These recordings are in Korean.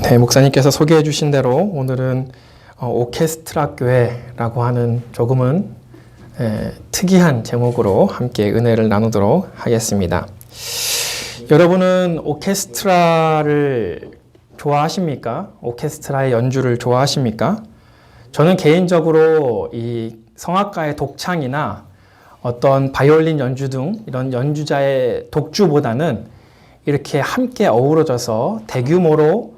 네, 목사님께서 소개해 주신 대로 오늘은 오케스트라 교회라고 하는 조금은 특이한 제목으로 함께 은혜를 나누도록 하겠습니다. 여러분은 오케스트라를 좋아하십니까? 오케스트라의 연주를 좋아하십니까? 저는 개인적으로 이 성악가의 독창이나 어떤 바이올린 연주 등 이런 연주자의 독주보다는 이렇게 함께 어우러져서 대규모로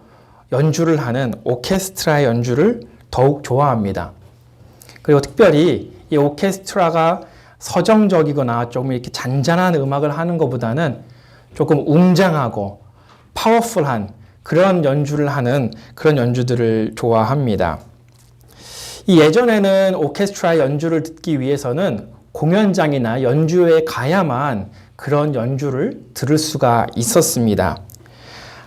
연주를 하는 오케스트라의 연주를 더욱 좋아합니다. 그리고 특별히 이 오케스트라가 서정적이거나 조금 이렇게 잔잔한 음악을 하는 것보다는 조금 웅장하고 파워풀한 그런 연주를 하는 그런 연주들을 좋아합니다. 이 예전에는 오케스트라 연주를 듣기 위해서는 공연장이나 연주회에 가야만 그런 연주를 들을 수가 있었습니다.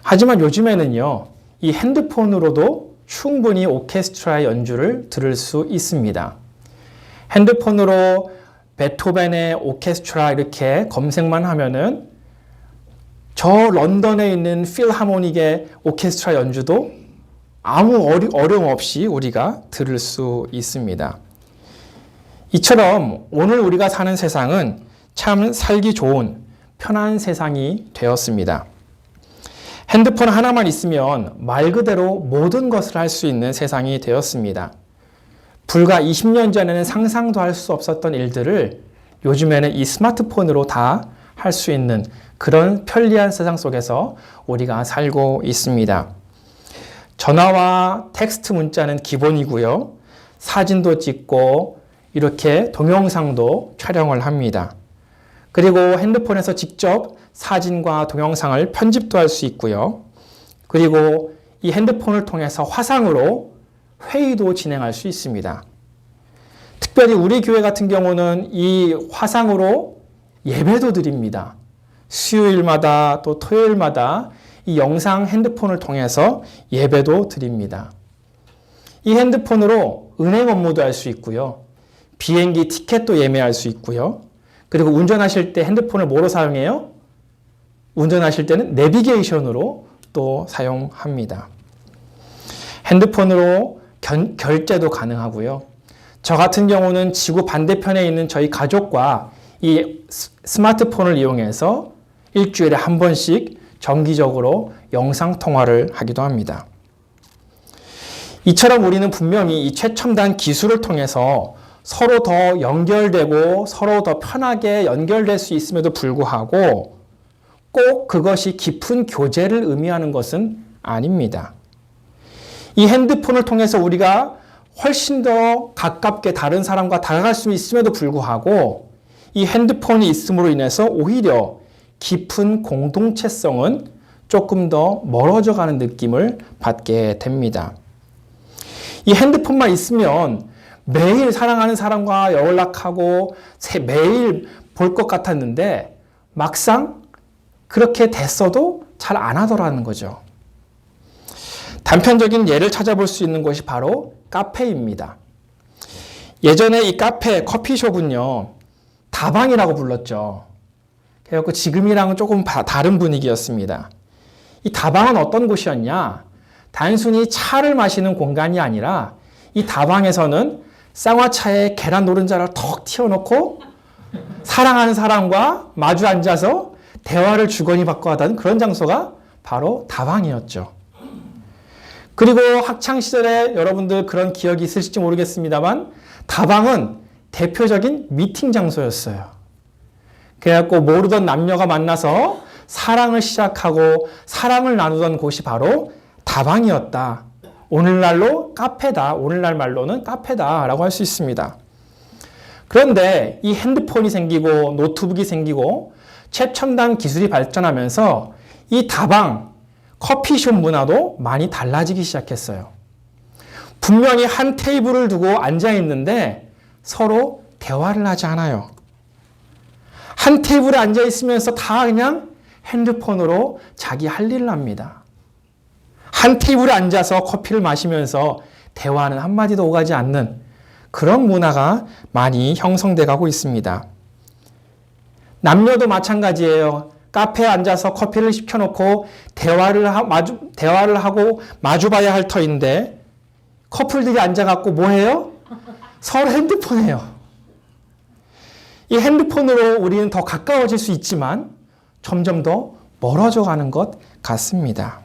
하지만 요즘에는요, 이 핸드폰으로도 충분히 오케스트라 연주를 들을 수 있습니다. 핸드폰으로 베토벤의 오케스트라 이렇게 검색만 하면은 저 런던에 있는 필하모닉의 오케스트라 연주도 아무 어려움 없이 우리가 들을 수 있습니다. 이처럼 오늘 우리가 사는 세상은 참 살기 좋은 편한 세상이 되었습니다. 핸드폰 하나만 있으면 말 그대로 모든 것을 할 수 있는 세상이 되었습니다. 불과 20년 전에는 상상도 할 수 없었던 일들을 요즘에는 이 스마트폰으로 다 할 수 있는 그런 편리한 세상 속에서 우리가 살고 있습니다. 전화와 텍스트 문자는 기본이고요. 사진도 찍고 이렇게 동영상도 촬영을 합니다. 그리고 핸드폰에서 직접 사진과 동영상을 편집도 할 수 있고요. 그리고 이 핸드폰을 통해서 화상으로 회의도 진행할 수 있습니다. 특별히 우리 교회 같은 경우는 이 화상으로 예배도 드립니다. 수요일마다 또 토요일마다 이 영상 핸드폰을 통해서 예배도 드립니다. 이 핸드폰으로 은행 업무도 할 수 있고요. 비행기 티켓도 예매할 수 있고요. 그리고 운전하실 때 핸드폰을 뭐로 사용해요? 운전하실 때는 내비게이션으로 또 사용합니다. 핸드폰으로 결제도 가능하고요. 저 같은 경우는 지구 반대편에 있는 저희 가족과 이 스마트폰을 이용해서 일주일에 한 번씩 정기적으로 영상통화를 하기도 합니다. 이처럼 우리는 분명히 이 최첨단 기술을 통해서 서로 더 연결되고 서로 더 편하게 연결될 수 있음에도 불구하고 꼭 그것이 깊은 교제를 의미하는 것은 아닙니다. 이 핸드폰을 통해서 우리가 훨씬 더 가깝게 다른 사람과 다가갈 수 있음에도 불구하고 이 핸드폰이 있음으로 인해서 오히려 깊은 공동체성은 조금 더 멀어져 가는 느낌을 받게 됩니다. 이 핸드폰만 있으면 매일 사랑하는 사람과 연락하고 매일 볼 것 같았는데 막상 그렇게 됐어도 잘 안 하더라는 거죠. 단편적인 예를 찾아볼 수 있는 곳이 바로 카페입니다. 예전에 이 카페, 커피숍은요, 다방이라고 불렀죠. 그래서 지금이랑은 조금 다른 분위기였습니다. 이 다방은 어떤 곳이었냐? 단순히 차를 마시는 공간이 아니라 이 다방에서는 쌍화차에 계란 노른자를 턱 튀어놓고 사랑하는 사람과 마주 앉아서 대화를 주거니 받고 하던 그런 장소가 바로 다방이었죠. 그리고 학창시절에 여러분들 그런 기억이 있으실지 모르겠습니다만 다방은 대표적인 미팅 장소였어요. 그래갖고 모르던 남녀가 만나서 사랑을 시작하고 사랑을 나누던 곳이 바로 다방이었다. 오늘날로 카페다. 오늘날 말로는 카페다라고 할 수 있습니다. 그런데 이 핸드폰이 생기고 노트북이 생기고 최첨단 기술이 발전하면서 이 다방, 커피숍 문화도 많이 달라지기 시작했어요. 분명히 한 테이블을 두고 앉아 있는데 서로 대화를 하지 않아요. 한 테이블에 앉아 있으면서 다 그냥 핸드폰으로 자기 할 일을 합니다. 한 테이블에 앉아서 커피를 마시면서 대화는 한마디도 오가지 않는 그런 문화가 많이 형성돼 가고 있습니다. 남녀도 마찬가지예요. 카페에 앉아서 커피를 시켜놓고 대화를 하고 마주봐야 할 터인데 커플들이 앉아갖고 뭐 해요? 서로 핸드폰해요. 이 핸드폰으로 우리는 더 가까워질 수 있지만 점점 더 멀어져 가는 것 같습니다.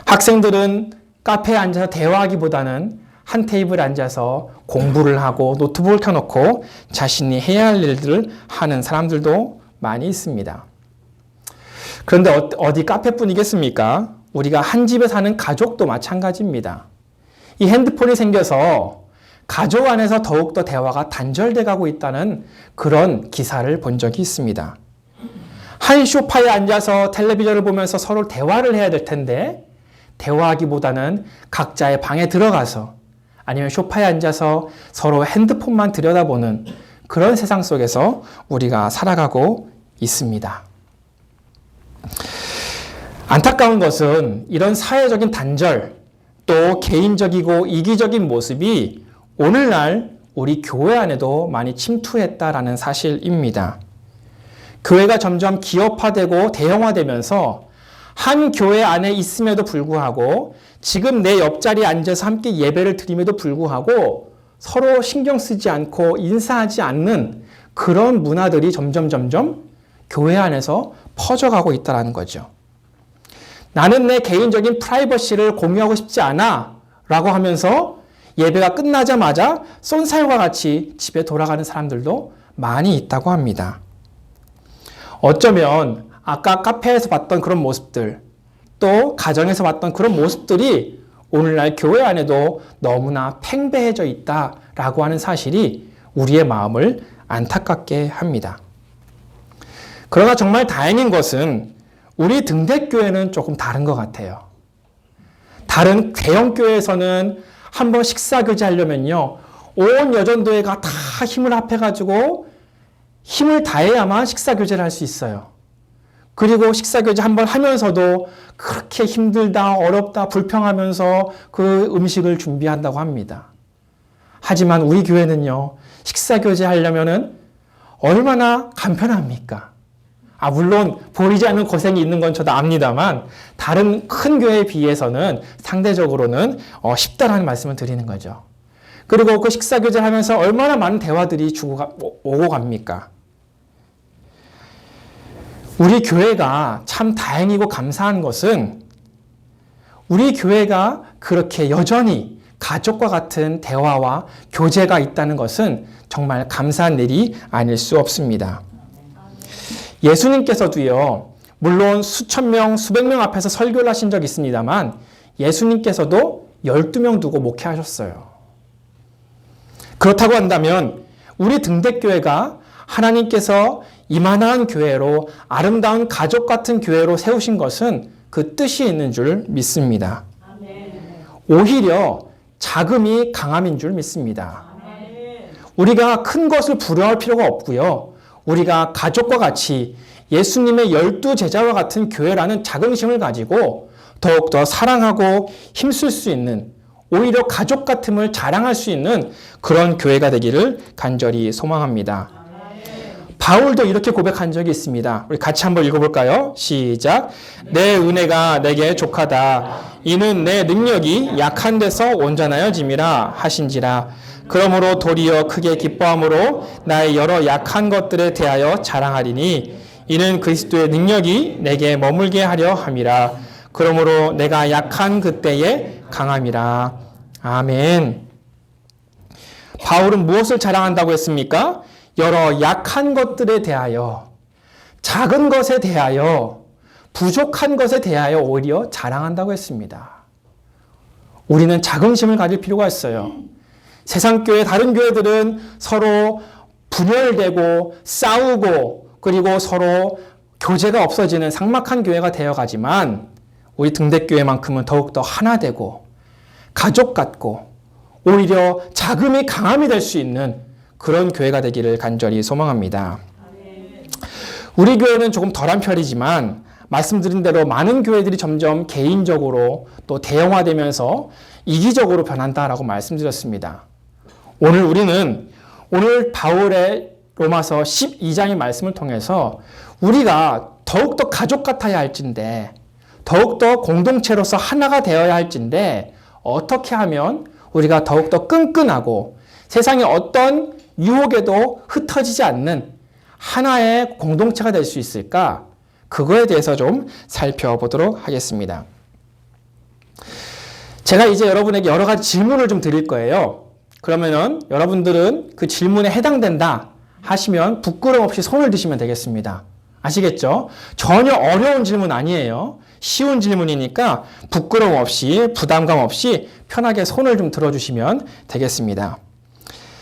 학생들은 카페에 앉아서 대화하기보다는 한 테이블에 앉아서 공부를 하고 노트북을 켜놓고 자신이 해야 할 일들을 하는 사람들도 많이 있습니다. 그런데 어디 카페뿐이겠습니까? 우리가 한 집에 사는 가족도 마찬가지입니다. 이 핸드폰이 생겨서 가족 안에서 더욱더 대화가 단절돼 가고 있다는 그런 기사를 본 적이 있습니다. 한 소파에 앉아서 텔레비전을 보면서 서로 대화를 해야 될 텐데 대화하기보다는 각자의 방에 들어가서 아니면 소파에 앉아서 서로 핸드폰만 들여다보는 그런 세상 속에서 우리가 살아가고 있습니다. 안타까운 것은 이런 사회적인 단절 또 개인적이고 이기적인 모습이 오늘날 우리 교회 안에도 많이 침투했다라는 사실입니다. 교회가 점점 기업화되고 대형화되면서 한 교회 안에 있음에도 불구하고 지금 내 옆자리에 앉아서 함께 예배를 드림에도 불구하고 서로 신경 쓰지 않고 인사하지 않는 그런 문화들이 점점 교회 안에서 퍼져가고 있다는 거죠. 나는 내 개인적인 프라이버시를 공유하고 싶지 않아 라고 하면서 예배가 끝나자마자 쏜살과 같이 집에 돌아가는 사람들도 많이 있다고 합니다. 어쩌면 아까 카페에서 봤던 그런 모습들 또 가정에서 봤던 그런 모습들이 오늘날 교회 안에도 너무나 팽배해져 있다라고 하는 사실이 우리의 마음을 안타깝게 합니다. 그러나 정말 다행인 것은 우리 등대교회는 조금 다른 것 같아요. 다른 대형교회에서는 한번 식사교제 하려면요. 온 여전도회가 다 힘을 합해가지고 힘을 다해야만 식사교제를 할 수 있어요. 그리고 식사교제 한번 하면서도 그렇게 힘들다, 어렵다, 불평하면서 그 음식을 준비한다고 합니다. 하지만 우리 교회는요. 식사교제 하려면은 얼마나 간편합니까? 물론 보이지 않는 고생이 있는 건 저도 압니다만 다른 큰 교회에 비해서는 상대적으로는 쉽다라는 말씀을 드리는 거죠. 그리고 그 식사교제를 하면서 얼마나 많은 대화들이 오고 갑니까? 우리 교회가 참 다행이고 감사한 것은 우리 교회가 그렇게 여전히 가족과 같은 대화와 교제가 있다는 것은 정말 감사한 일이 아닐 수 없습니다. 예수님께서도요, 물론 수천 명, 수백 명 앞에서 설교를 하신 적이 있습니다만 예수님께서도 12명 두고 목회하셨어요. 그렇다고 한다면 우리 등대교회가 하나님께서 이만한 교회로 아름다운 가족 같은 교회로 세우신 것은 그 뜻이 있는 줄 믿습니다. 오히려 자금이 강함인 줄 믿습니다. 우리가 큰 것을 부러워할 필요가 없고요. 우리가 가족과 같이 예수님의 12제자와 같은 교회라는 자긍심을 가지고 더욱더 사랑하고 힘쓸 수 있는 오히려 가족 같음을 자랑할 수 있는 그런 교회가 되기를 간절히 소망합니다. 바울도 이렇게 고백한 적이 있습니다. 우리 같이 한번 읽어볼까요? 시작. 내 은혜가 내게 족하다. 이는 내 능력이 약한 데서 온전하여짐이라 하신지라. 그러므로 도리어 크게 기뻐함으로 나의 여러 약한 것들에 대하여 자랑하리니 이는 그리스도의 능력이 내게 머물게 하려 함이라. 그러므로 내가 약한 그때에 강함이라. 아멘. 바울은 무엇을 자랑한다고 했습니까? 여러 약한 것들에 대하여, 작은 것에 대하여, 부족한 것에 대하여 오히려 자랑한다고 했습니다. 우리는 자긍심을 가질 필요가 있어요. 세상 교회, 다른 교회들은 서로 분열되고 싸우고 그리고 서로 교제가 없어지는 삭막한 교회가 되어가지만 우리 등대교회만큼은 더욱더 하나 되고 가족 같고 오히려 자금이 강함이 될 수 있는 그런 교회가 되기를 간절히 소망합니다. 우리 교회는 조금 덜한 편이지만 말씀드린 대로 많은 교회들이 점점 개인적으로 또 대형화되면서 이기적으로 변한다라고 말씀드렸습니다. 오늘 바울의 로마서 12장의 말씀을 통해서 우리가 더욱더 가족 같아야 할진데, 더욱더 공동체로서 하나가 되어야 할진데, 어떻게 하면 우리가 더욱더 끈끈하고 세상의 어떤 유혹에도 흩어지지 않는 하나의 공동체가 될 수 있을까? 그거에 대해서 좀 살펴보도록 하겠습니다. 제가 이제 여러분에게 여러 가지 질문을 좀 드릴 거예요. 그러면은 여러분들은 그 질문에 해당된다 하시면 부끄럼 없이 손을 드시면 되겠습니다. 아시겠죠? 전혀 어려운 질문 아니에요. 쉬운 질문이니까 부끄럼 없이 부담감 없이 편하게 손을 좀 들어주시면 되겠습니다.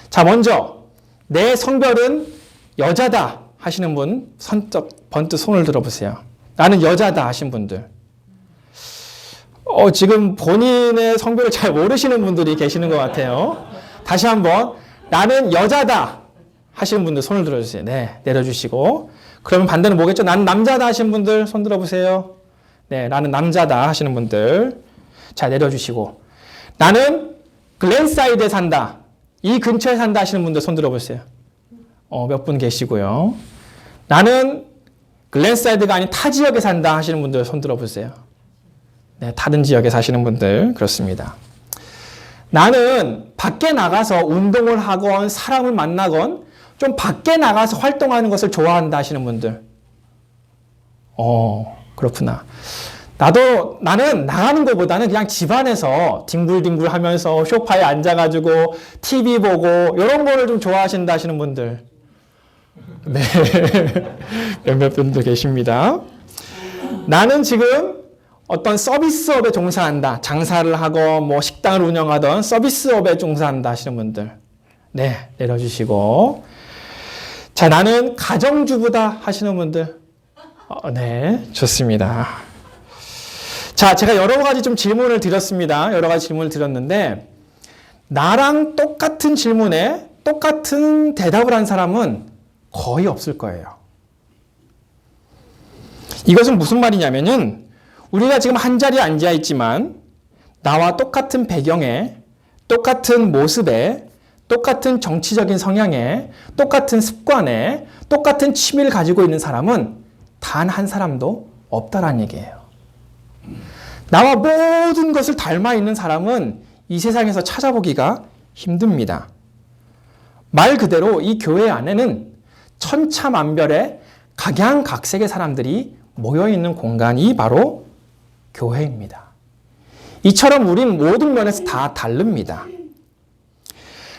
자, 먼저 내 성별은 여자다 하시는 분 번뜩 손을 들어보세요. 나는 여자다 하신 분들. 지금 본인의 성별을 잘 모르시는 분들이 계시는 것 같아요. 다시 한번 나는 여자다 하시는 분들 손을 들어주세요. 네, 내려주시고. 그러면 반대는 뭐겠죠? 나는 남자다 하시는 분들 손 들어보세요. 네, 나는 남자다 하시는 분들 자, 내려주시고. 나는 글렌사이드에 산다, 이 근처에 산다 하시는 분들 손 들어보세요. 몇 분 계시고요. 나는 글렌사이드가 아닌 타 지역에 산다 하시는 분들 손 들어보세요. 네, 다른 지역에 사시는 분들 그렇습니다. 나는 밖에 나가서 운동을 하건 사람을 만나건 좀 밖에 나가서 활동하는 것을 좋아한다 하시는 분들. 그렇구나. 나는 나가는 것보다는 그냥 집안에서 뒹굴뒹굴 하면서 소파에 앉아가지고 TV 보고 이런 거를 좀 좋아하신다 하시는 분들. 네. 몇몇 분들 계십니다. 나는 지금 어떤 서비스업에 종사한다. 장사를 하고 뭐 식당을 운영하던 서비스업에 종사한다 하시는 분들. 네, 내려주시고. 자, 나는 가정주부다 하시는 분들. 네, 좋습니다. 자, 제가 여러 가지 좀 질문을 드렸습니다. 여러 가지 질문을 드렸는데, 나랑 똑같은 질문에 똑같은 대답을 한 사람은 거의 없을 거예요. 이것은 무슨 말이냐면은, 우리가 지금 한 자리에 앉아 있지만, 나와 똑같은 배경에, 똑같은 모습에, 똑같은 정치적인 성향에, 똑같은 습관에, 똑같은 취미를 가지고 있는 사람은 단 한 사람도 없다라는 얘기예요. 나와 모든 것을 닮아 있는 사람은 이 세상에서 찾아보기가 힘듭니다. 말 그대로 이 교회 안에는 천차만별의 각양각색의 사람들이 모여있는 공간이 바로 교회입니다. 이처럼 우린 모든 면에서 다 다릅니다.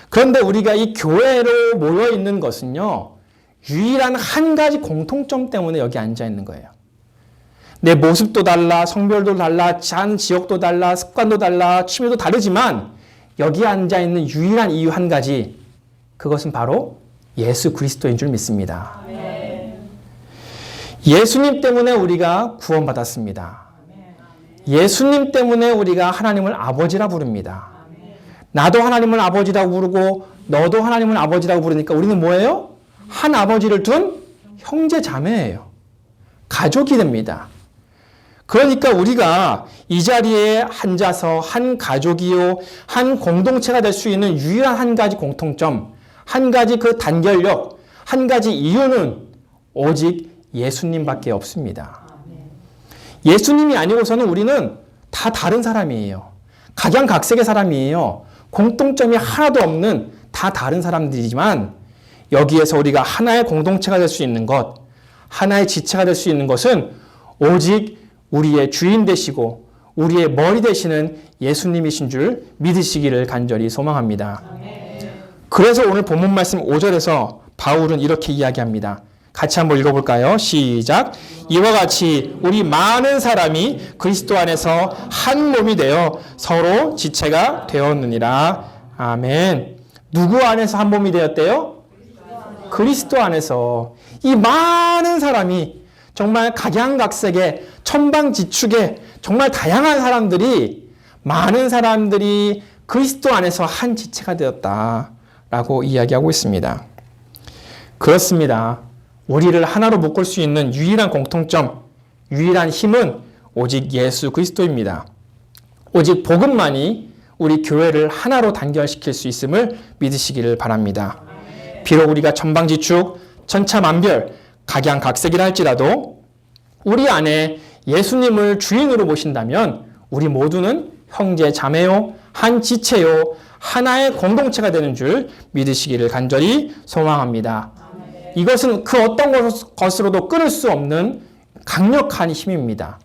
그런데 우리가 이 교회로 모여있는 것은요, 유일한 한 가지 공통점 때문에 여기 앉아있는 거예요. 내 모습도 달라, 성별도 달라, 사는 지역도 달라, 습관도 달라, 취미도 다르지만 여기 앉아있는 유일한 이유 한 가지, 그것은 바로 예수 그리스도인 줄 믿습니다. 예수님 때문에 우리가 구원받았습니다. 예수님 때문에 우리가 하나님을 아버지라 부릅니다. 나도 하나님을 아버지라고 부르고 너도 하나님을 아버지라고 부르니까 우리는 뭐예요? 한 아버지를 둔 형제 자매예요. 가족이 됩니다. 그러니까 우리가 이 자리에 앉아서 한 가족이요, 한 공동체가 될 수 있는 유일한 한 가지 공통점, 한 가지 그 단결력, 한 가지 이유는 오직 예수님밖에 없습니다. 예수님이 아니고서는 우리는 다 다른 사람이에요. 각양각색의 사람이에요. 공통점이 하나도 없는 다 다른 사람들이지만 여기에서 우리가 하나의 공동체가 될 수 있는 것, 하나의 지체가 될 수 있는 것은 오직 우리의 주인 되시고 우리의 머리 되시는 예수님이신 줄 믿으시기를 간절히 소망합니다. 그래서 오늘 본문 말씀 5절에서 바울은 이렇게 이야기합니다. 같이 한번 읽어볼까요? 시작. 이와 같이 우리 많은 사람이 그리스도 안에서 한 몸이 되어 서로 지체가 되었느니라. 아멘. 누구 안에서 한 몸이 되었대요? 그리스도 안에서. 이 많은 사람이 정말 각양각색의 천방지축의 정말 다양한 사람들이, 많은 사람들이 그리스도 안에서 한 지체가 되었다라고 이야기하고 있습니다. 그렇습니다. 우리를 하나로 묶을 수 있는 유일한 공통점, 유일한 힘은 오직 예수 그리스도입니다. 오직 복음만이 우리 교회를 하나로 단결시킬 수 있음을 믿으시기를 바랍니다. 비록 우리가 천방지축, 천차만별, 각양각색이라 할지라도 우리 안에 예수님을 주인으로 모신다면 우리 모두는 형제 자매요, 한 지체요, 하나의 공동체가 되는 줄 믿으시기를 간절히 소망합니다. 이것은 그 어떤 것으로도 끊을 수 없는 강력한 힘입니다.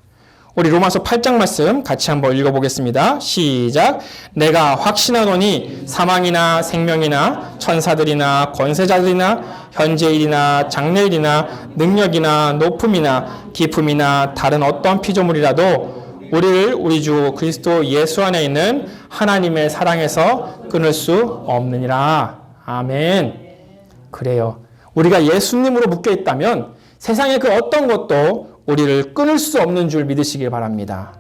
우리 로마서 8장 말씀 같이 한번 읽어보겠습니다. 시작. 내가 확신하노니 사망이나 생명이나 천사들이나 권세자들이나 현재일이나 장래일이나 능력이나 높음이나 깊음이나 다른 어떤 피조물이라도 우리를 우리 주 그리스도 예수 안에 있는 하나님의 사랑에서 끊을 수 없느니라. 아멘. 그래요. 우리가 예수님으로 묶여 있다면 세상의 그 어떤 것도 우리를 끊을 수 없는 줄 믿으시길 바랍니다.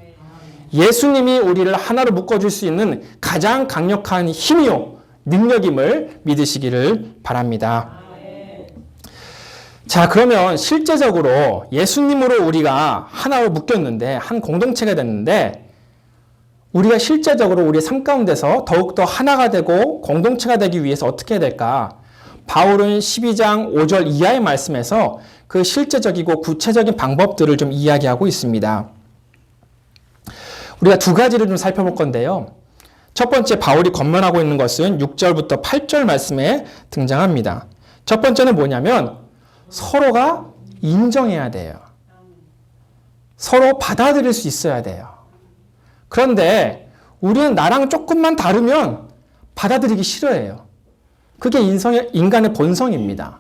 예수님이 우리를 하나로 묶어줄 수 있는 가장 강력한 힘이요 능력임을 믿으시기를 바랍니다. 자, 그러면 실제적으로 예수님으로 우리가 하나로 묶였는데 한 공동체가 됐는데 우리가 실제적으로 우리의 삶 가운데서 더욱더 하나가 되고 공동체가 되기 위해서 어떻게 해야 될까? 바울은 12장 5절 이하의 말씀에서 그 실제적이고 구체적인 방법들을 좀 이야기하고 있습니다. 우리가 두 가지를 좀 살펴볼 건데요. 첫 번째 바울이 권면하고 있는 것은 6절부터 8절 말씀에 등장합니다. 첫 번째는 뭐냐면 서로가 인정해야 돼요. 서로 받아들일 수 있어야 돼요. 그런데 우리는 나랑 조금만 다르면 받아들이기 싫어해요. 그게 인간의 본성입니다.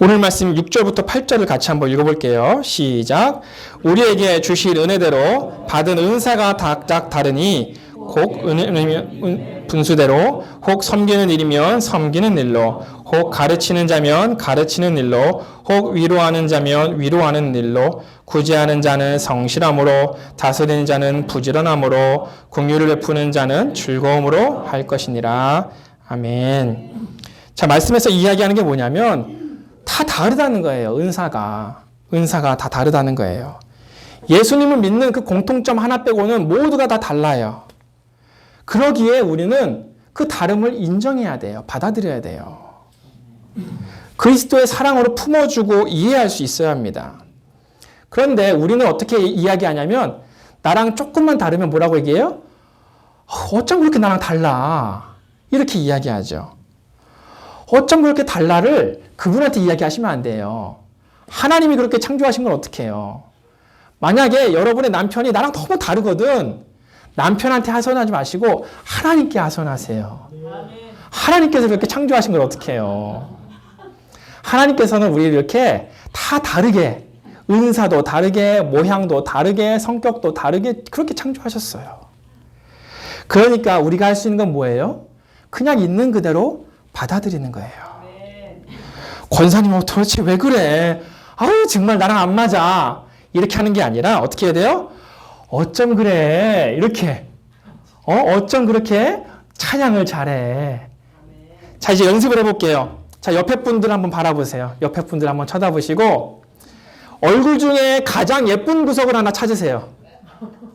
오늘 말씀 6절부터 8절을 같이 한번 읽어볼게요. 시작. 우리에게 주실 은혜대로 받은 은사가 각각 다르니 혹 분수대로, 혹 섬기는 일이면 섬기는 일로, 혹 가르치는 자면 가르치는 일로, 혹 위로하는 자면 위로하는 일로, 구제하는 자는 성실함으로, 다스리는 자는 부지런함으로, 긍휼을 베푸는 자는 즐거움으로 할 것이니라. 아멘. 자, 말씀에서 이야기하는 게 뭐냐면 다 다르다는 거예요. 은사가 다 다르다는 거예요. 예수님을 믿는 그 공통점 하나 빼고는 모두가 다 달라요. 그러기에 우리는 그 다름을 인정해야 돼요. 받아들여야 돼요. 그리스도의 사랑으로 품어주고 이해할 수 있어야 합니다. 그런데 우리는 어떻게 이야기하냐면 나랑 조금만 다르면 뭐라고 얘기해요? 어쩜 그렇게 나랑 달라? 이렇게 이야기하죠. 어쩜 그렇게 달라를 그분한테 이야기하시면 안 돼요. 하나님이 그렇게 창조하신 걸 어떻게 해요? 만약에 여러분의 남편이 나랑 너무 다르거든. 남편한테 하소연하지 마시고 하나님께 하소연하세요. 하나님께서 그렇게 창조하신 걸 어떻게 해요? 하나님께서는 우리를 이렇게 다 다르게 은사도 다르게 모양도 다르게 성격도 다르게 그렇게 창조하셨어요. 그러니까 우리가 할 수 있는 건 뭐예요? 그냥 있는 그대로 받아들이는 거예요. 권사님 도대체 왜 그래? 아우 정말 나랑 안 맞아. 이렇게 하는 게 아니라 어떻게 해야 돼요? 어쩜 그래? 이렇게. 어쩜 그렇게 찬양을 잘해? 자, 이제 연습을 해볼게요. 자, 옆에 분들 한번 바라보세요. 옆에 분들 한번 쳐다보시고 얼굴 중에 가장 예쁜 구석을 하나 찾으세요.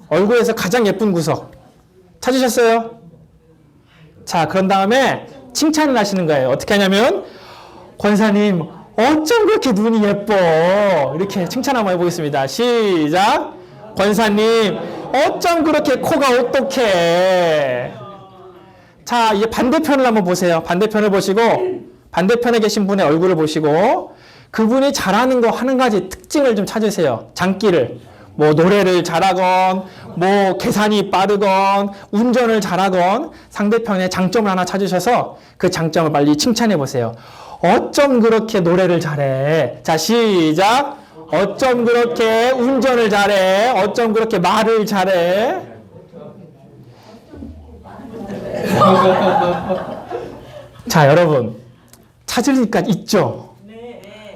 얼굴에서 가장 예쁜 구석. 찾으셨어요? 자, 그런 다음에 칭찬을 하시는 거예요. 어떻게 하냐면 권사님 어쩜 그렇게 눈이 예뻐? 이렇게 칭찬 한번 해보겠습니다. 시작. 권사님 어쩜 그렇게 코가 어떡해? 자, 이제 반대편을 한번 보세요. 반대편을 보시고 반대편에 계신 분의 얼굴을 보시고 그분이 잘하는 거 한 가지 특징을 좀 찾으세요. 장기를. 뭐 노래를 잘하건 뭐 계산이 빠르건 운전을 잘하건 상대편의 장점을 하나 찾으셔서 그 장점을 빨리 칭찬해 보세요. 어쩜 그렇게 노래를 잘해? 자, 시작. 어쩜 그렇게 운전을 잘해? 어쩜 그렇게 말을 잘해? 자, 여러분 찾으니까 있죠?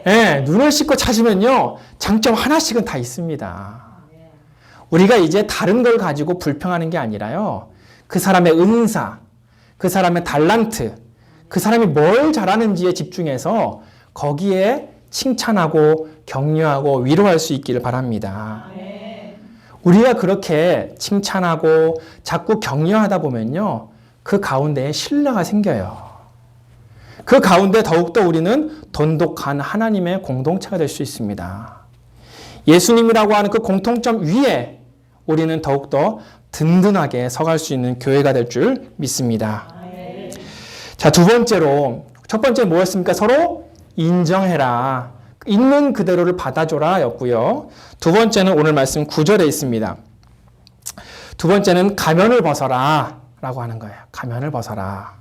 네, 눈을 씻고 찾으면요 장점 하나씩은 다 있습니다. 우리가 이제 다른 걸 가지고 불평하는 게 아니라요 그 사람의 은사, 그 사람의 달란트, 그 사람이 뭘 잘하는지에 집중해서 거기에 칭찬하고 격려하고 위로할 수 있기를 바랍니다. 우리가 그렇게 칭찬하고 자꾸 격려하다 보면요 그 가운데에 신뢰가 생겨요. 그 가운데 더욱더 우리는 돈독한 하나님의 공동체가 될 수 있습니다. 예수님이라고 하는 그 공통점 위에 우리는 더욱더 든든하게 서갈 수 있는 교회가 될 줄 믿습니다. 자, 두 번째로, 첫 번째 뭐였습니까? 서로 인정해라. 있는 그대로를 받아줘라 였고요. 두 번째는 오늘 말씀 9절에 있습니다. 두 번째는 가면을 벗어라 라고 하는 거예요. 가면을 벗어라.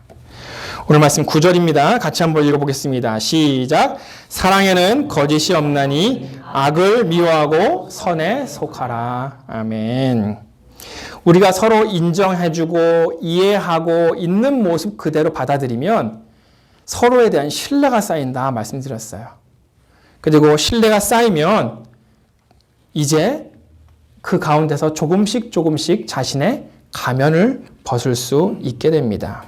오늘 말씀 9절입니다. 같이 한번 읽어보겠습니다. 시작. 사랑에는 거짓이 없나니 악을 미워하고 선에 속하라. 아멘. 우리가 서로 인정해주고 이해하고 있는 모습 그대로 받아들이면 서로에 대한 신뢰가 쌓인다 말씀드렸어요. 그리고 신뢰가 쌓이면 이제 그 가운데서 조금씩 자신의 가면을 벗을 수 있게 됩니다.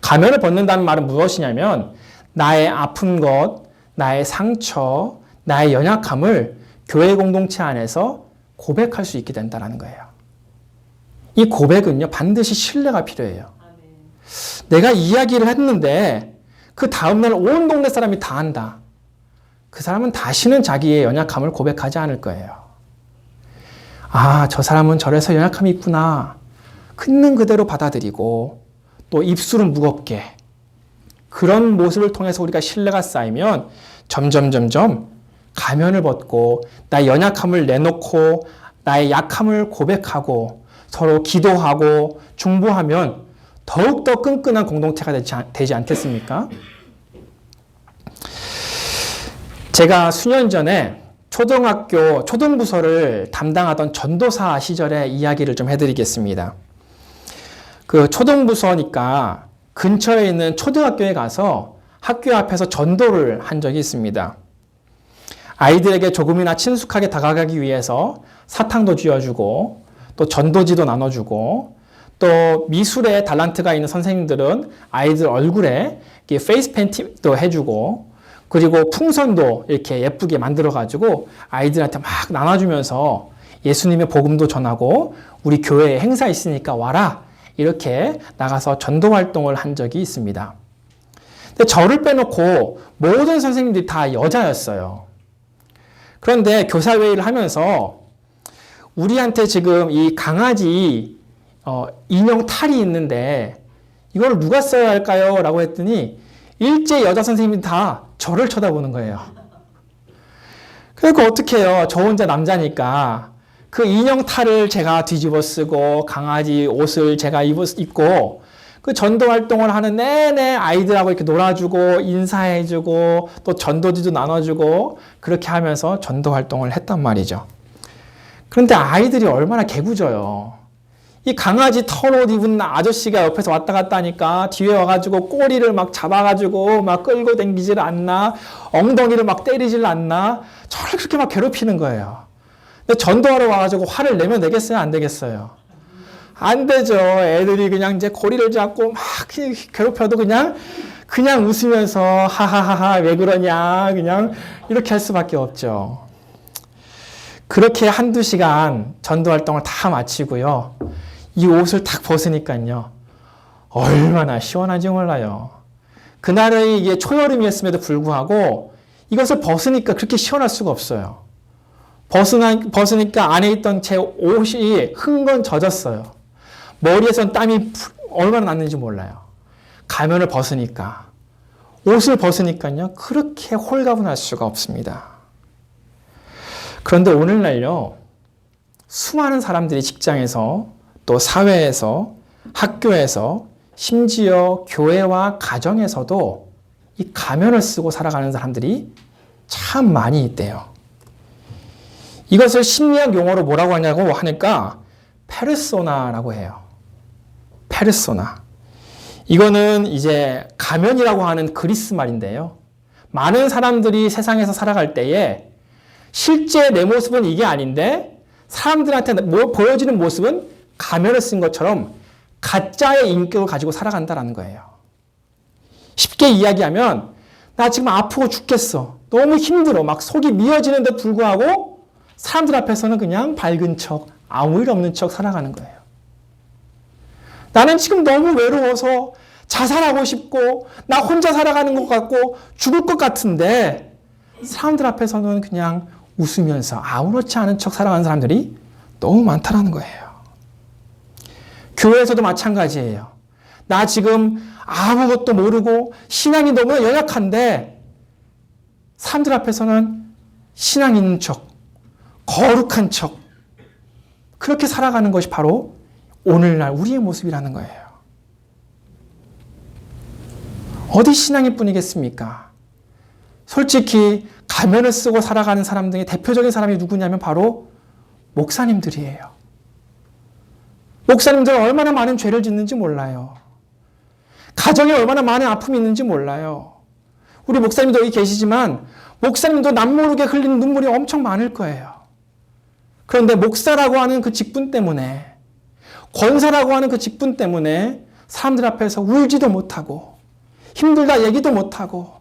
가면을 벗는다는 말은 무엇이냐면 나의 아픈 것, 나의 상처, 나의 연약함을 교회 공동체 안에서 고백할 수 있게 된다는 거예요. 이 고백은요, 반드시 신뢰가 필요해요. 내가 이야기를 했는데 그 다음날 온 동네 사람이 다 안다. 그 사람은 다시는 자기의 연약함을 고백하지 않을 거예요. 아, 저 사람은 저래서 연약함이 있구나. 있는 그대로 받아들이고 또 입술은 무겁게 그런 모습을 통해서 우리가 신뢰가 쌓이면 점점 가면을 벗고 나의 연약함을 내놓고 나의 약함을 고백하고 서로 기도하고 중보하면 더욱더 끈끈한 공동체가 되지 않겠습니까? 제가 수년 전에 초등부서를 담당하던 전도사 시절의 이야기를 좀 해드리겠습니다. 그 초등부서니까 근처에 있는 초등학교에 가서 학교 앞에서 전도를 한 적이 있습니다. 아이들에게 조금이나 친숙하게 다가가기 위해서 사탕도 쥐어주고 또 전도지도 나눠주고 또 미술에 달란트가 있는 선생님들은 아이들 얼굴에 페이스 페인팅도 해주고 그리고 풍선도 이렇게 예쁘게 만들어가지고 아이들한테 막 나눠주면서 예수님의 복음도 전하고 우리 교회에 행사 있으니까 와라 이렇게 나가서 전도 활동을 한 적이 있습니다. 근데 저를 빼놓고 모든 선생님들이 다 여자였어요. 그런데 교사회의를 하면서 우리한테 지금 이 강아지 인형 탈이 있는데 이걸 누가 써야 할까요? 라고 했더니 일제 여자 선생님이 다 저를 쳐다보는 거예요. 그러니까 어떻게 해요? 저 혼자 남자니까 그 인형 탈을 제가 뒤집어 쓰고 강아지 옷을 제가 입고 그 전도 활동을 하는 내내 아이들하고 이렇게 놀아주고 인사해주고 또 전도지도 나눠주고 그렇게 하면서 전도 활동을 했단 말이죠. 그런데 아이들이 얼마나 개구져요. 이 강아지 털옷 입은 아저씨가 옆에서 왔다 갔다 하니까 뒤에 와가지고 꼬리를 막 잡아가지고 막 끌고 댕기질 않나, 엉덩이를 막 때리질 않나, 저를 그렇게 막 괴롭히는 거예요. 근데 전도하러 와가지고 화를 내면 되겠어요? 안 되겠어요? 안 되죠. 애들이 그냥 이제 고리를 잡고 막 괴롭혀도 그냥 웃으면서 하하하하 왜 그러냐 그냥 이렇게 할 수밖에 없죠. 그렇게 한두 시간 전도 활동을 다 마치고요. 이 옷을 딱 벗으니까요. 얼마나 시원한지 몰라요. 그날은 이게 초여름이었음에도 불구하고 이것을 벗으니까 그렇게 시원할 수가 없어요. 벗으니까 안에 있던 제 옷이 흥건 젖었어요. 머리에선 땀이 얼마나 났는지 몰라요. 가면을 벗으니까. 옷을 벗으니까요. 그렇게 홀가분할 수가 없습니다. 그런데 오늘날요. 수많은 사람들이 직장에서 또 사회에서 학교에서 심지어 교회와 가정에서도 이 가면을 쓰고 살아가는 사람들이 참 많이 있대요. 이것을 심리학 용어로 뭐라고 하냐고 하니까 페르소나라고 해요. 페르소나. 이거는 이제 가면이라고 하는 그리스 말인데요. 많은 사람들이 세상에서 살아갈 때에 실제 내 모습은 이게 아닌데 사람들한테 보여지는 모습은 가면을 쓴 것처럼 가짜의 인격을 가지고 살아간다는 거예요. 쉽게 이야기하면 나 지금 아프고 죽겠어. 너무 힘들어. 막 속이 미어지는데 불구하고 사람들 앞에서는 그냥 밝은 척, 아무 일 없는 척 살아가는 거예요. 나는 지금 너무 외로워서 자살하고 싶고 나 혼자 살아가는 것 같고 죽을 것 같은데 사람들 앞에서는 그냥 웃으면서 아무렇지 않은 척 살아가는 사람들이 너무 많다라는 거예요. 교회에서도 마찬가지예요. 나 지금 아무것도 모르고 신앙이 너무 연약한데 사람들 앞에서는 신앙 있는 척, 거룩한 척 그렇게 살아가는 것이 바로 오늘날 우리의 모습이라는 거예요. 어디 신앙일 뿐이겠습니까? 솔직히 가면을 쓰고 살아가는 사람 중에 대표적인 사람이 누구냐면 바로 목사님들이에요. 목사님들은 얼마나 많은 죄를 짓는지 몰라요. 가정에 얼마나 많은 아픔이 있는지 몰라요. 우리 목사님도 여기 계시지만 목사님도 남모르게 흘리는 눈물이 엄청 많을 거예요. 그런데 목사라고 하는 그 직분 때문에, 권사라고 하는 그 직분 때문에 사람들 앞에서 울지도 못하고 힘들다 얘기도 못하고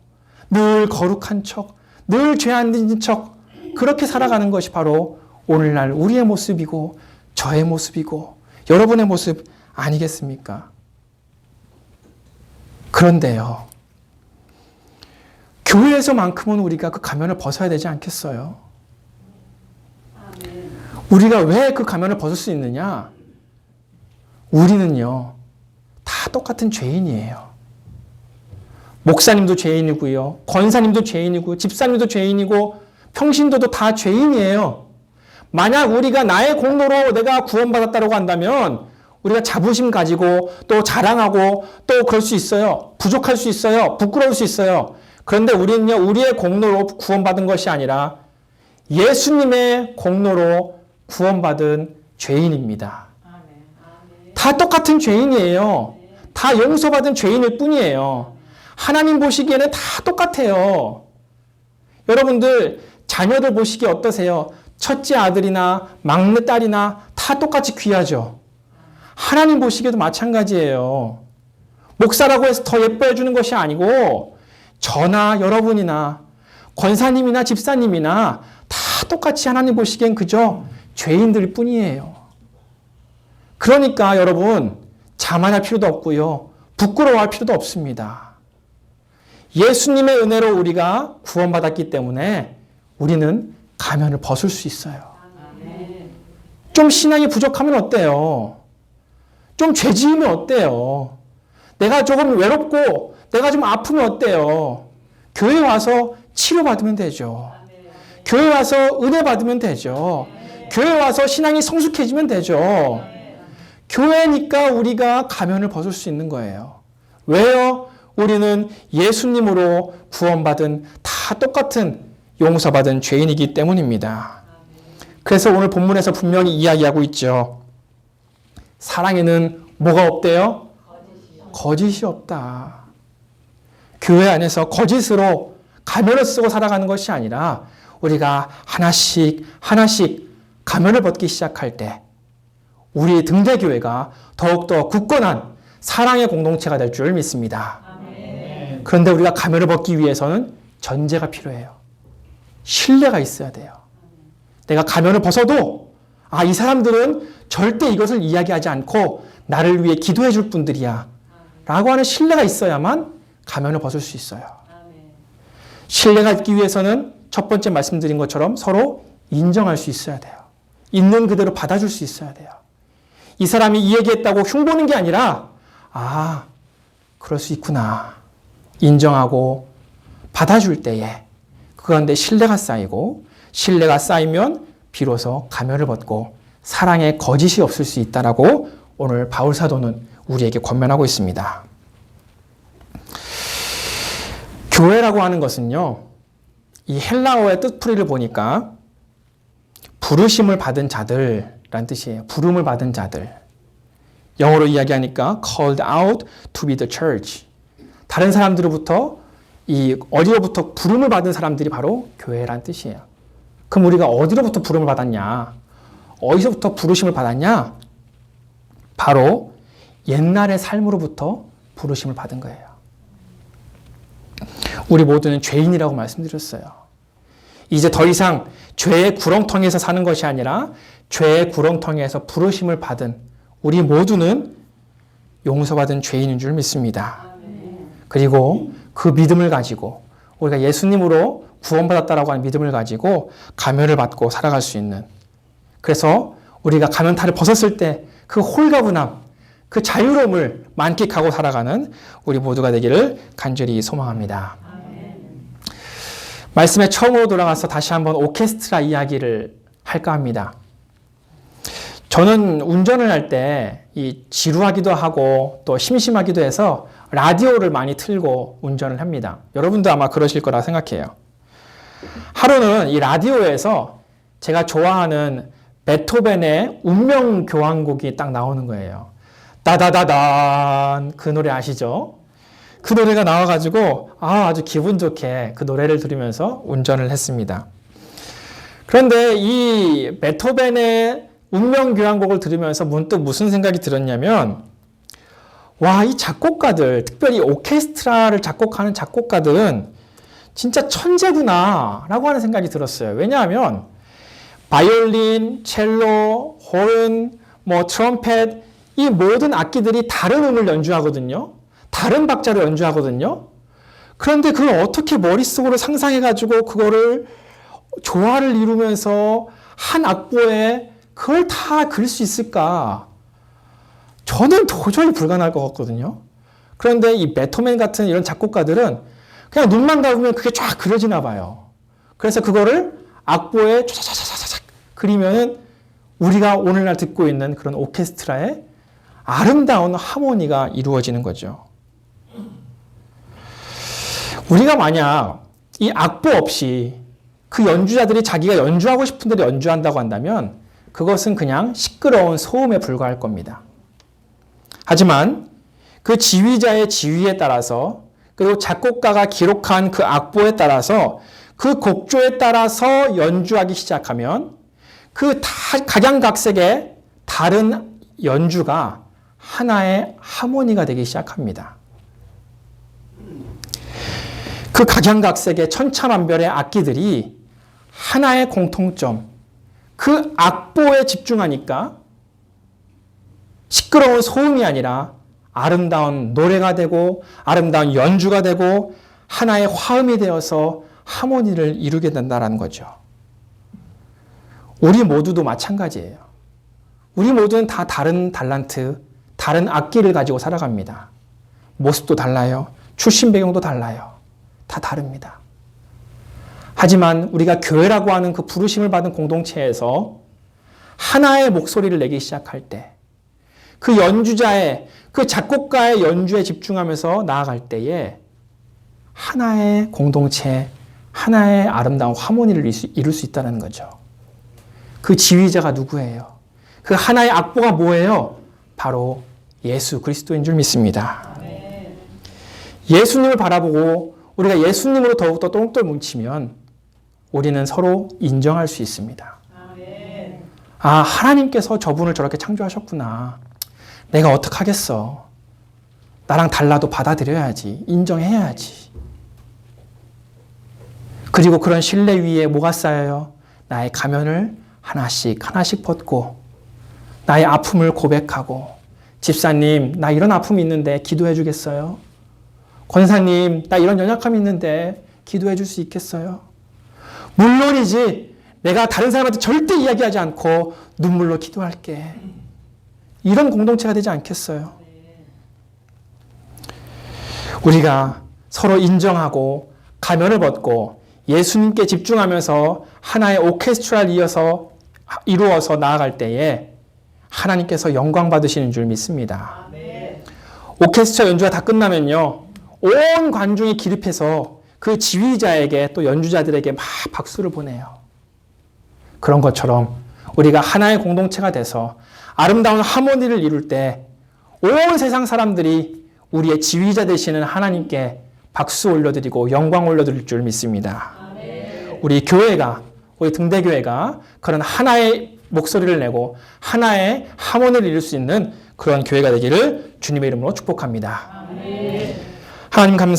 늘 거룩한 척, 늘 죄 안 짓는 척 그렇게 살아가는 것이 바로 오늘날 우리의 모습이고 저의 모습이고 여러분의 모습 아니겠습니까? 그런데요, 교회에서만큼은 우리가 그 가면을 벗어야 되지 않겠어요? 우리가 왜 그 가면을 벗을 수 있느냐? 우리는요, 다 똑같은 죄인이에요. 목사님도 죄인이고요, 권사님도 죄인이고, 집사님도 죄인이고, 평신도도 다 죄인이에요. 만약 우리가 나의 공로로 내가 구원받았다고 한다면 우리가 자부심 가지고 또 자랑하고 또 그럴 수 있어요. 부족할 수 있어요. 부끄러울 수 있어요. 그런데 우리는요, 우리의 공로로 구원받은 것이 아니라 예수님의 공로로 구원받은 죄인입니다. 다 똑같은 죄인이에요. 다 용서받은 죄인일 뿐이에요. 하나님 보시기에는 다 똑같아요. 여러분들 자녀들 보시기에 어떠세요? 첫째 아들이나 막내 딸이나 다 똑같이 귀하죠. 하나님 보시기에도 마찬가지예요. 목사라고 해서 더 예뻐해 주는 것이 아니고 저나 여러분이나 권사님이나 집사님이나 다 똑같이 하나님 보시기엔 그저 죄인들 뿐이에요. 그러니까 여러분 자만할 필요도 없고요, 부끄러워할 필요도 없습니다. 예수님의 은혜로 우리가 구원받았기 때문에 우리는 가면을 벗을 수 있어요. 좀 신앙이 부족하면 어때요? 좀 죄 지으면 어때요? 내가 조금 외롭고 내가 좀 아프면 어때요? 교회 와서 치료받으면 되죠. 교회 와서 은혜 받으면 되죠. 교회 와서 신앙이 성숙해지면 되죠. 교회니까 우리가 가면을 벗을 수 있는 거예요. 왜요? 우리는 예수님으로 구원받은 다 똑같은 용서받은 죄인이기 때문입니다. 그래서 오늘 본문에서 분명히 이야기하고 있죠. 사랑에는 뭐가 없대요? 거짓이 없다. 교회 안에서 거짓으로 가면을 쓰고 살아가는 것이 아니라 우리가 하나씩 하나씩 가면을 벗기 시작할 때 우리 등대교회가 더욱더 굳건한 사랑의 공동체가 될 줄 믿습니다. 그런데 우리가 가면을 벗기 위해서는 전제가 필요해요. 신뢰가 있어야 돼요. 내가 가면을 벗어도 이 사람들은 절대 이것을 이야기하지 않고 나를 위해 기도해 줄 분들이야 라고 하는 신뢰가 있어야만 가면을 벗을 수 있어요. 신뢰가 있기 위해서는 첫 번째 말씀드린 것처럼 서로 인정할 수 있어야 돼요. 있는 그대로 받아줄 수 있어야 돼요. 이 사람이 이 얘기했다고 흉보는 게 아니라 그럴 수 있구나 인정하고 받아줄 때에 그 가운데 신뢰가 쌓이고, 신뢰가 쌓이면 비로소 가면을 벗고 사랑에 거짓이 없을 수 있다라고 오늘 바울 사도는 우리에게 권면하고 있습니다. 교회라고 하는 것은요, 이 헬라어의 뜻풀이를 보니까 부르심을 받은 자들라는 뜻이에요. 부름을 받은 자들. 영어로 이야기하니까 called out to be the church. 다른 사람들로부터 어디로부터 부름을 받은 사람들이 바로 교회란 뜻이에요. 그럼 우리가 어디로부터 부름을 받았냐? 어디서부터 부르심을 받았냐? 바로 옛날의 삶으로부터 부르심을 받은 거예요. 우리 모두는 죄인이라고 말씀드렸어요. 이제 더 이상 죄의 구렁텅이에서 사는 것이 아니라 죄의 구렁텅이에서 부르심을 받은 우리 모두는 용서받은 죄인인 줄 믿습니다. 그리고 그 믿음을 가지고 우리가 예수님으로 구원받았다라고 하는 믿음을 가지고 가면을 받고 살아갈 수 있는, 그래서 우리가 가면탈을 벗었을 때 그 홀가분함, 그 자유로움을 만끽하고 살아가는 우리 모두가 되기를 간절히 소망합니다. 말씀에 처음으로 돌아가서 다시 한번 오케스트라 이야기를 할까 합니다. 저는 운전을 할 때 이 지루하기도 하고 또 심심하기도 해서 라디오를 많이 틀고 운전을 합니다. 여러분도 아마 그러실 거라 생각해요. 하루는 이 라디오에서 제가 좋아하는 베토벤의 운명 교향곡이 딱 나오는 거예요. 따다다단, 그 노래 아시죠? 그 노래가 나와가지고 아주 기분 좋게 그 노래를 들으면서 운전을 했습니다. 그런데 이 베토벤의 운명 교향곡을 들으면서 문득 무슨 생각이 들었냐면, 와, 이 작곡가들, 특별히 오케스트라를 작곡하는 작곡가들은 진짜 천재구나 라고 하는 생각이 들었어요. 왜냐하면 바이올린, 첼로, 호른, 트럼펫, 이 모든 악기들이 다른 음을 연주하거든요. 다른 박자로 연주하거든요. 그런데 그걸 어떻게 머릿속으로 상상해가지고 그거를 조화를 이루면서 한 악보에 그걸 다 그릴 수 있을까? 저는 도저히 불가능할 것 같거든요. 그런데 이 베토벤 같은 이런 작곡가들은 그냥 눈만 감으면 그게 쫙 그려지나 봐요. 그래서 그거를 악보에 쫙쫙쫙쫙 그리면은 우리가 오늘날 듣고 있는 그런 오케스트라의 아름다운 하모니가 이루어지는 거죠. 우리가 만약 이 악보 없이 그 연주자들이 자기가 연주하고 싶은 대로 연주한다고 한다면 그것은 그냥 시끄러운 소음에 불과할 겁니다. 하지만 그 지휘자의 지휘에 따라서, 그리고 작곡가가 기록한 그 악보에 따라서, 그 곡조에 따라서 연주하기 시작하면 그 각양각색의 다른 연주가 하나의 하모니가 되기 시작합니다. 그 각양각색의 천차만별의 악기들이 하나의 공통점, 그 악보에 집중하니까 시끄러운 소음이 아니라 아름다운 노래가 되고 아름다운 연주가 되고 하나의 화음이 되어서 하모니를 이루게 된다는 거죠. 우리 모두도 마찬가지예요. 우리 모두는 다 다른 달란트, 다른 악기를 가지고 살아갑니다. 모습도 달라요. 출신 배경도 달라요. 다 다릅니다. 하지만 우리가 교회라고 하는 그 부르심을 받은 공동체에서 하나의 목소리를 내기 시작할 때, 그 연주자의, 그 작곡가의 연주에 집중하면서 나아갈 때에 하나의 공동체, 하나의 아름다운 하모니를 이룰 수 있다는 거죠. 그 지휘자가 누구예요? 그 하나의 악보가 뭐예요? 바로 예수 그리스도인 줄 믿습니다. 예수님을 바라보고 우리가 예수님으로 더욱더 똘똘 뭉치면 우리는 서로 인정할 수 있습니다. 하나님께서 저분을 저렇게 창조하셨구나. 내가 어떡하겠어. 나랑 달라도 받아들여야지. 인정해야지. 그리고 그런 신뢰 위에 뭐가 쌓여요? 나의 가면을 하나씩 하나씩 벗고 나의 아픔을 고백하고, 집사님, 나 이런 아픔이 있는데 기도해 주겠어요? 권사님, 나 이런 연약함이 있는데 기도해 줄 수 있겠어요? 물론이지. 내가 다른 사람한테 절대 이야기하지 않고 눈물로 기도할게. 이런 공동체가 되지 않겠어요? 우리가 서로 인정하고 가면을 벗고 예수님께 집중하면서 하나의 오케스트라를 이루어서 나아갈 때에 하나님께서 영광 받으시는 줄 믿습니다. 오케스트라 연주가 다 끝나면요, 온 관중이 기립해서 그 지휘자에게 또 연주자들에게 막 박수를 보내요. 그런 것처럼 우리가 하나의 공동체가 돼서 아름다운 하모니를 이룰 때 온 세상 사람들이 우리의 지휘자 되시는 하나님께 박수 올려드리고 영광 올려드릴 줄 믿습니다. 우리 교회가, 우리 등대교회가 그런 하나의 목소리를 내고 하나의 하모니를 이룰 수 있는 그런 교회가 되기를 주님의 이름으로 축복합니다. 하나님 감사합니다.